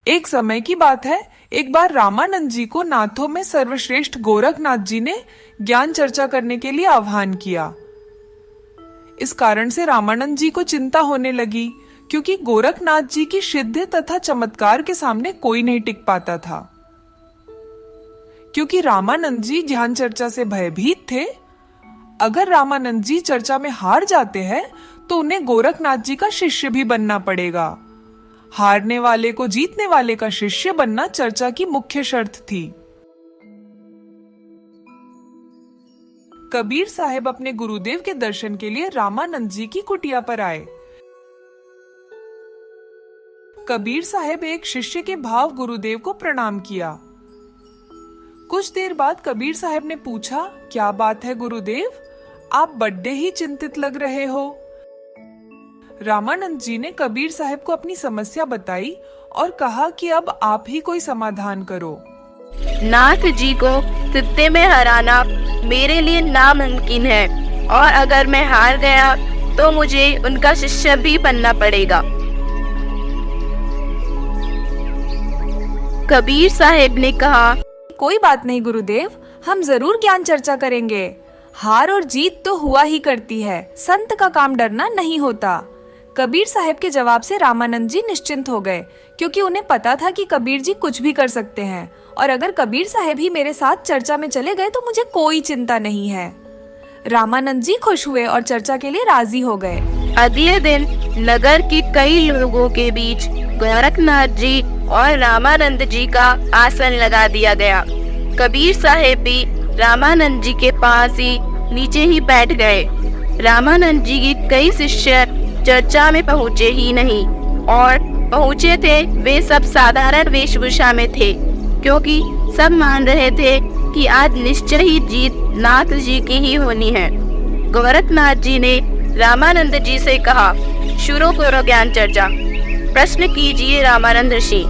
एक समय की बात है, एक बार रामानंद जी को नाथों में सर्वश्रेष्ठ गोरखनाथ जी ने ज्ञान चर्चा करने के लिए आह्वान किया। इस कारण से रामानंद जी को चिंता होने लगी, क्योंकि गोरखनाथ जी की सिद्धि तथा चमत्कार के सामने कोई नहीं टिक पाता था। क्योंकि रामानंद जी ध्यान चर्चा से भयभीत थे। अगर रामानंद जी चर्चा में हार जाते हैं तो उन्हें गोरखनाथ जी का शिष्य भी बनना पड़ेगा। हारने वाले को जीतने वाले का शिष्य बनना चर्चा की मुख्य शर्त थी। कबीर साहब अपने गुरुदेव के दर्शन के लिए रामानंद जी की कुटिया पर आए। कबीर साहब एक शिष्य के भाव गुरुदेव को प्रणाम किया। कुछ देर बाद कबीर साहब ने पूछा, क्या बात है गुरुदेव, आप बड़े ही चिंतित लग रहे हो। रामानंद जी ने कबीर साहब को अपनी समस्या बताई और कहा कि अब आप ही कोई समाधान करो। नाथ जी को सिद्धि में हराना मेरे लिए नामुमकिन है, और अगर मैं हार गया तो मुझे उनका शिष्य भी बनना पड़ेगा। कबीर साहब ने कहा, कोई बात नहीं गुरुदेव, हम जरूर ज्ञान चर्चा करेंगे। हार और जीत तो हुआ ही करती है, संत का काम डरना नहीं होता। कबीर साहब के जवाब से रामानंद जी निश्चिंत हो गए, क्योंकि उन्हें पता था कि कबीर जी कुछ भी कर सकते हैं, और अगर कबीर साहब ही मेरे साथ चर्चा में चले गए तो मुझे कोई चिंता नहीं है। रामानंद जी खुश हुए और चर्चा के लिए राजी हो गए। अगले दिन नगर के कई लोगों के बीच गोरखनाथ जी और रामानंद जी का आसन लगा दिया गया। कबीर साहब भी रामानंद जी के पास ही नीचे ही बैठ गए। रामानंद जी के कई शिष्य चर्चा में पहुँचे ही नहीं, और पहुँचे थे वे सब साधारण वेशभूषा में थे, क्योंकि सब मान रहे थे कि आज निश्चय ही जीत नाथ जी की ही होनी है। गोरखनाथ जी ने रामानंद जी से कहा, शुरू करो ज्ञान चर्चा, प्रश्न कीजिए रामानंद ऋषि।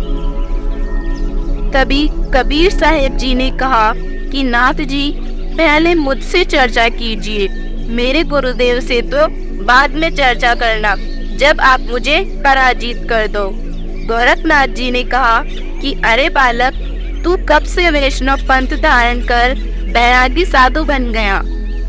तभी कबीर साहब जी ने कहा कि नाथ जी पहले मुझसे चर्चा कीजिए, मेरे गुरुदेव से तो बाद में चर्चा करना, जब आप मुझे पराजित कर दो। गोरखनाथ जी ने कहा कि अरे बालक, तू कब से वैष्णव पंथ धारण कर बैरागी साधु बन गया?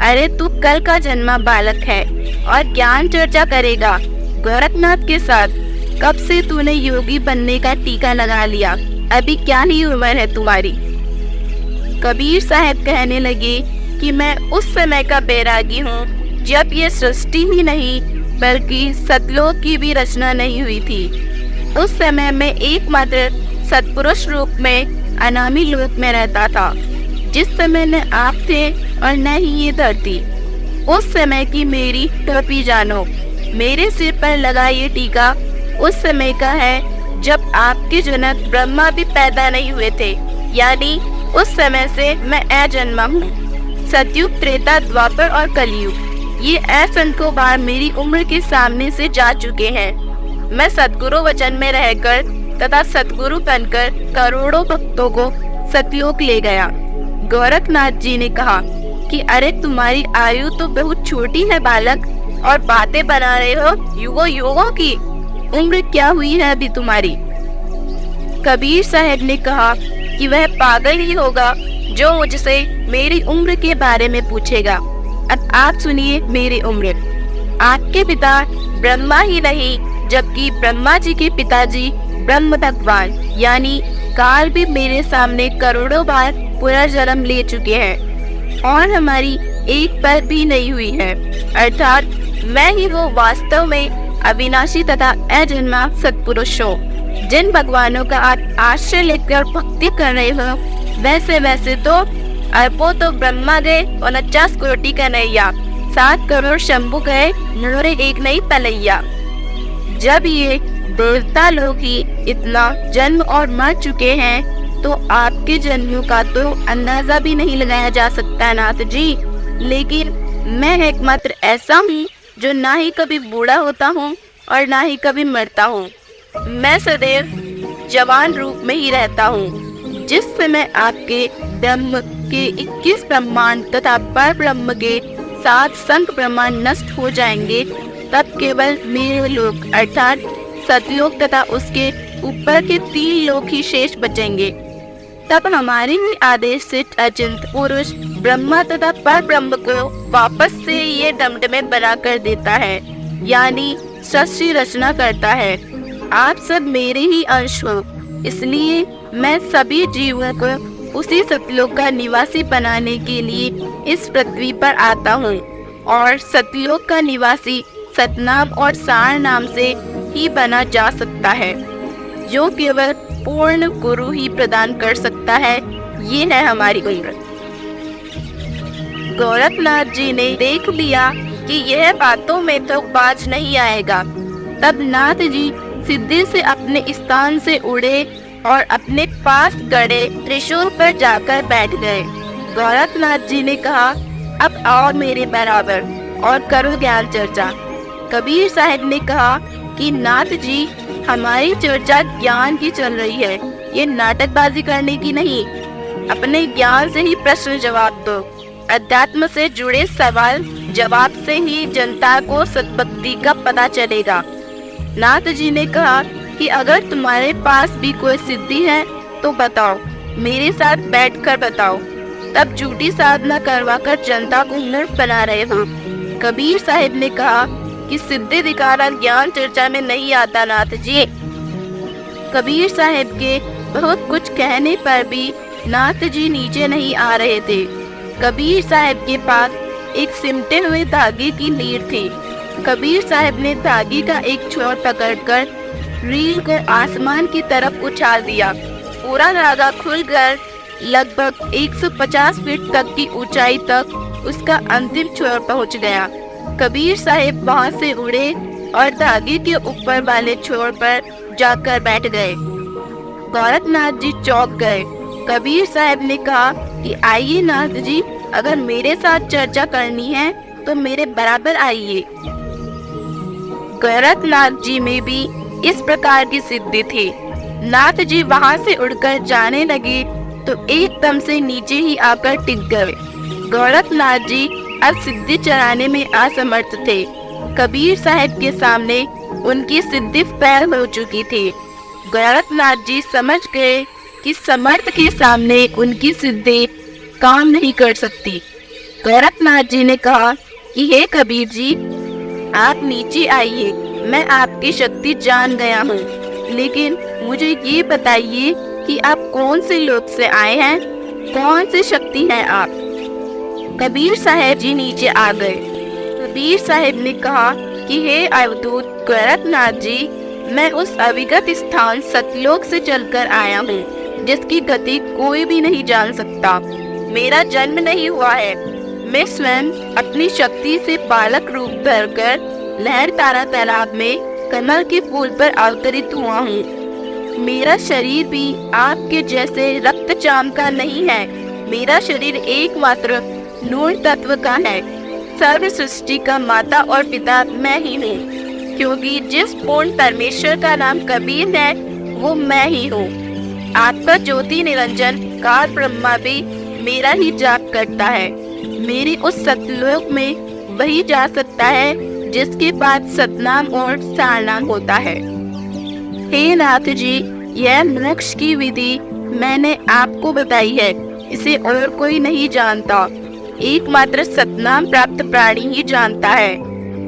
अरे तू कल का जन्मा बालक है और ज्ञान चर्चा करेगा गोरखनाथ के साथ। कब से तूने योगी बनने का टीका लगा लिया? अभी क्या ही उम्र है तुम्हारी? कबीर साहब कहने लगे कि मैं उस समय का बैरागी हूँ जब ये सृष्टि ही नहीं बल्कि सतलोक की भी रचना नहीं हुई थी। उस समय मैं एकमात्र सत्पुरुष रूप में अनामी लोक में रहता था, जिस समय न आप थे और न ही ये धरती। उस समय की मेरी टोपी जानो, मेरे सिर पर लगा ये टीका उस समय का है जब आपके जनक ब्रह्मा भी पैदा नहीं हुए थे, यानी उस समय से मैं अजन्मा हूँ। सतयुग, त्रेता, द्वापर और कलयुग, ये असंख्य बार मेरी उम्र के सामने से जा चुके हैं। मैं सतगुरु वचन में रहकर तथा सतगुरु बनकर करोड़ों भक्तों को सतयुग ले गया। गोरखनाथ जी ने कहा कि अरे तुम्हारी आयु तो बहुत छोटी है बालक, और बातें बना रहे हो युगों युगों की। उम्र क्या हुई है अभी तुम्हारी? कबीर साहब ने कहा कि वह पागल ही होगा जो मुझसे मेरी उम्र के बारे में पूछेगा। अब आप सुनिए मेरी उम्र। आपके पिता ब्रह्मा ही नहीं, जबकि ब्रह्मा जी के पिताजी ब्रह्म भगवान यानी काल भी मेरे सामने करोड़ों बार पुनर्जन्म ले चुके हैं, और हमारी एक पल भी नहीं हुई है। अर्थात मैं ही वो वास्तव में अविनाशी तथा अजन्मा सत्पुरुष हूँ। जिन भगवानों का आप आश्रय लेकर भक्ति कर रहे हो, वैसे तो अरबों तो ब्रह्मा गए, 49 कोटि कन्हैया, 7 करोड़ शंभु गए, नूरे एक नहीं तलैया। जब ये देवता लोग ही इतना जन्म और मर चुके हैं, तो आपके जन्मों का तो अंदाजा भी नहीं लगाया जा सकता नाथ जी। लेकिन मैं एकमात्र ऐसा हूँ जो ना ही कभी बूढ़ा होता हूँ और ना ही कभी मरता हूँ। मैं सदैव जवान रूप में ही रहता हूँ। जिस समय आपके ब्रह्म के 21 ब्रह्मांड तथा पर ब्रह्म के 7 संख ब्रह्मांड नष्ट हो जाएंगे, तब केवल मेरे लोक अर्थात सतलोक तथा उसके ऊपर के 3 लोग ही शेष बचेंगे। तब हमारे ही आदेश से अचिंत पुरुष ब्रह्मा तथा पर ब्रह्म को वापस से ये डमडमे बना कर देता है, यानी सृष्टि रचना करता है। आप सब मेरे ही अंश हो, इसलिए मैं सभी जीवों को उसी सतलोक का निवासी बनाने के लिए इस पृथ्वी पर आता हूँ। और सतलोक का निवासी सतनाम और सार नाम से ही बना जा सकता है, जो केवल पूर्ण गुरु ही प्रदान कर सकता है। ये है हमारी गुरु। गोरखनाथ जी ने देख लिया कि यह बातों में तो बाज नहीं आएगा। तब नाथ जी सीधे से अपने स्थान से उड़े और अपने पास गड़े त्रिशूल पर जाकर बैठ गए। गोरखनाथ जी ने कहा, अब आओ मेरे बराबर और करो ज्ञान चर्चा। कबीर साहब ने कहा कि नाथ जी, हमारी चर्चा ज्ञान की चल रही है, ये नाटकबाजी करने की नहीं। अपने ज्ञान से ही प्रश्न जवाब दो। अध्यात्म से जुड़े सवाल जवाब से ही जनता को सद्भक्ति का पता चलेगा। नाथ जी ने कहा कि अगर तुम्हारे पास भी कोई सिद्धि है तो बताओ, मेरे साथ बैठकर बताओ। तब झूठी साधना करवा कर जनता को मूर्ख बना रहे हो। कबीर साहब ने कहा कि सिद्धि दिखाना ज्ञान चर्चा में नहीं आता नाथ जी। कबीर साहब के बहुत कुछ कहने पर भी नाथ जी नीचे नहीं आ रहे थे। कबीर साहब के पास एक सिमटे हुए धागे की लीर थी। कबीर साहब ने धागे का एक छोर पकड़कर रील को आसमान की तरफ उछाल दिया। पूरा धागा खुलकर लगभग 150 फीट तक की ऊंचाई तक उसका अंतिम छोर पहुंच गया। कबीर साहब वहां से उड़े और धागे के ऊपर वाले छोर पर जाकर बैठ गए। गोरखनाथ जी चौंक गए। कबीर साहब ने कहा कि आइए नाथ जी, अगर मेरे साथ चर्चा करनी है तो मेरे बराबर आइए। गोरखनाथ जी में भी इस प्रकार की सिद्धि थी। नाथ जी वहां से उड़कर जाने लगे तो एकदम से नीचे ही आकर टिक गए। गोरखनाथ जी अब सिद्धि चलाने में असमर्थ थे। कबीर साहब के सामने उनकी सिद्धि फैल हो चुकी थी। गोरखनाथ जी समझ गए कि समर्थ के सामने उनकी सिद्धि काम नहीं कर सकती। गोरखनाथ जी ने कहा कि हे कबीर जी, आप नीचे आइए, मैं आपकी शक्ति जान गया हूँ, लेकिन मुझे ये बताइए कि आप कौन से लोक से आए हैं, कौन सी शक्ति है आप। कबीर साहब जी नीचे आ गए। कबीर साहब ने कहा कि हे अवधूत गोरखनाथ जी, मैं उस अविगत स्थान सतलोक से चलकर आया हूँ, जिसकी गति कोई भी नहीं जान सकता। मेरा जन्म नहीं हुआ है। मैं स्वयं अपनी शक्ति से बालक रूप धरकर लहर तारा तालाब में कमल के फूल पर अवतरित हुआ हूँ। मेरा शरीर भी आपके जैसे रक्तचाम का नहीं है। मेरा शरीर एकमात्र नूर तत्व का है। सर्व सृष्टि का माता और पिता मैं ही हूँ, क्योंकि जिस पूर्ण परमेश्वर का नाम कबीर है वो मैं ही हूँ। आपका ज्योति निरंजन काल ब्रह्मा भी मेरा ही जाप करता है। मेरे उस सतलोक में वही जा सकता है जिसके बाद सतनाम और सारनाम होता है। हे नाथ जी, यह मोक्ष की विधि मैंने आपको बताई है, इसे और कोई नहीं जानता। एकमात्र सतनाम प्राप्त प्राणी ही जानता है।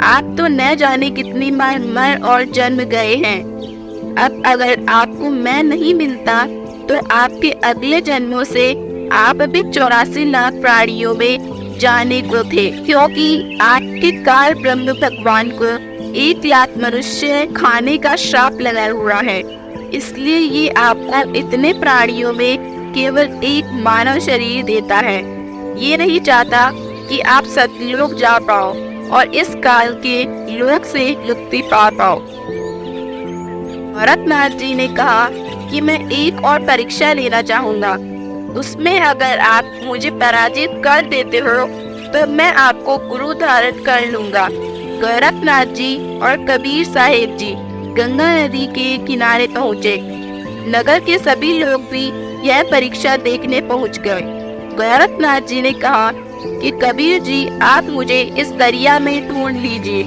आप तो न जाने कितनी बार मर और जन्म गए हैं। अब अगर आपको मैं नहीं मिलता तो आपके अगले जन्मों से आप अभी 84 लाख प्राणियों में जाने को थे, क्योंकि आपके काल ब्रह्म भगवान को 1 लाख मनुष्य खाने का श्राप लगा हुआ है। इसलिए ये आपको इतने प्राणियों में केवल एक मानव शरीर देता है। ये नहीं चाहता कि आप सतलोक जा पाओ और इस काल के लोक से मुक्ति पा पाओ। गोरखनाथ जी ने कहा कि मैं एक और परीक्षा लेना चाहूंगा। उसमें अगर आप मुझे पराजित कर देते हो तो मैं आपको गुरु धारण कर लूंगा। गोरखनाथ जी और कबीर साहेब जी गंगा नदी के किनारे पहुँचे। नगर के सभी लोग भी यह परीक्षा देखने पहुँच गए। गोरखनाथ जी ने कहा कि कबीर जी, आप मुझे इस दरिया में ढूंढ लीजिए।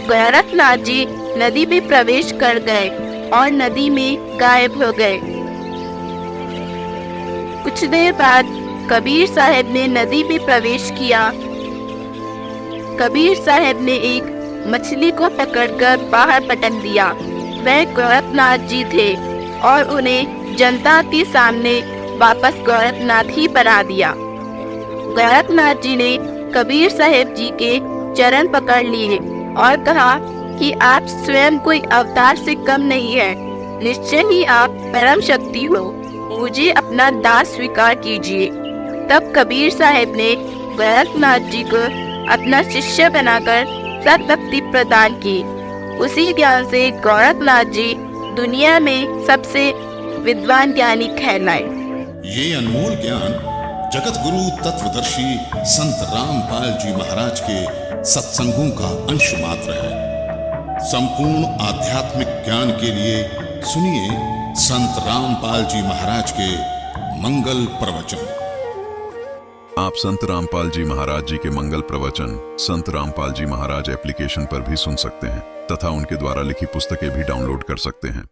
गोरखनाथ जी नदी में प्रवेश कर गए और नदी में गायब हो गए। कुछ देर बाद कबीर साहब ने नदी में प्रवेश किया। कबीर साहब ने एक मछली को पकड़कर बाहर पटक दिया। वह गोरखनाथ जी थे और उन्हें जनता के सामने वापस गोरखनाथ ही बना दिया। गोरखनाथ जी ने कबीर साहब जी के चरण पकड़ लिए और कहा कि आप स्वयं कोई अवतार से कम नहीं है, निश्चय ही आप परम शक्ति हो, मुझे अपना दास स्वीकार कीजिए। तब कबीर साहब ने गोरखनाथ जी को अपना शिष्य बनाकर सद्भक्ति प्रदान की। उसी ज्ञान से गोरखनाथ जी दुनिया में सबसे विद्वान ज्ञानी कहलाए। ये अनमोल ज्ञान जगत गुरु तत्वदर्शी संत रामपाल जी महाराज के सत्संगों का अंश मात्र है। संपूर्ण आध्यात्मिक ज्ञान के लिए सुनिए संत रामपाल जी महाराज के मंगल प्रवचन। आप संत रामपाल जी महाराज जी के मंगल प्रवचन संत रामपाल जी महाराज एप्लीकेशन पर भी सुन सकते हैं तथा उनके द्वारा लिखी पुस्तकें भी डाउनलोड कर सकते हैं।